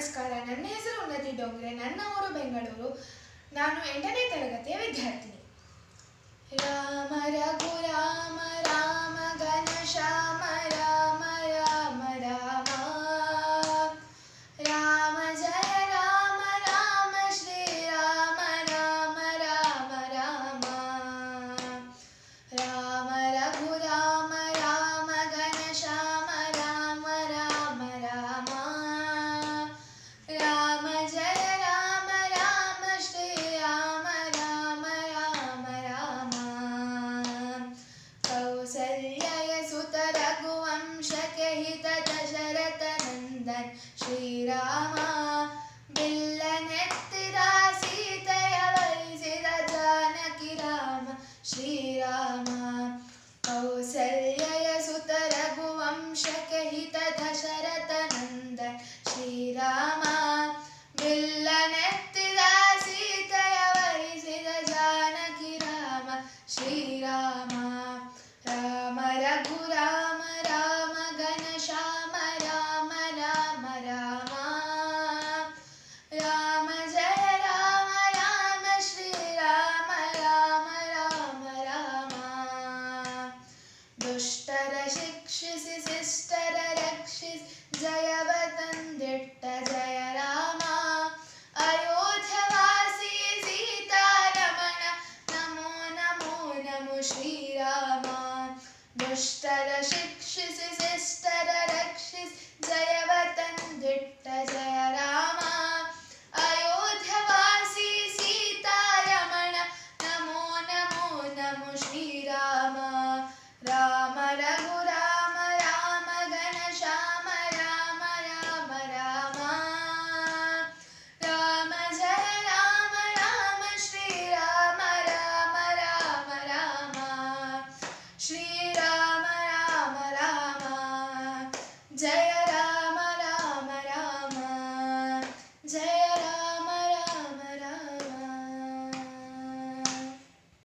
ನಮಸ್ಕಾರ. ನನ್ನ ಹೆಸರು ಉನ್ನತಿ ಡೋಂಗ್ರೆ. ನನ್ನ ಊರು ಬೆಂಗಳೂರು. ನಾನು 8ನೇ ತರಗತಿಯ ವಿದ್ಯಾರ್ಥಿನಿ. ರಾಮ ರಘುರಾಮ ರಾಮ ಘನ ಶ್ಯಾಮ ರಾಮ ರಾಮ ರಾಮ ರಾಮ ಜಯ ರಾಮ ರಾಮ ಶ್ರೀರಾಮ ರಾಮ ರಾಮ ರಾಮ ರಾಮ ರಘುರಾಮ ರಾಮ ಘನ ಶ್ಯಾಮ ರಾಮ ರಾಮ ರಾಮ ರಾಮ ಜಯ ರಾಮ ರಾಮ ಶ್ರೀರಾಮ ರಾಮ ರಾಮ ರಾಮ ಕೌಸಲ್ಯಯ ಸುತ ರಘುವಂಶಕ್ಕೆ ಹಿತ ದಶರಥ ನಂದನ್ ಶ್ರೀರಾಮ ಬಿಲ್ಲನೆತ್ತಿದ ಸೀತೆಯ ವರಿಸಿದ ಜಾನಕಿ ರಾಮ ಶ್ರೀರಾಮ ಕೌಸಲ್ಯಯ ಸುತ ರಘುವಂಶಕ್ಕೆ ಹಿತ ದಶರಥ ನಂದನ್ ಶ್ರೀರಾಮ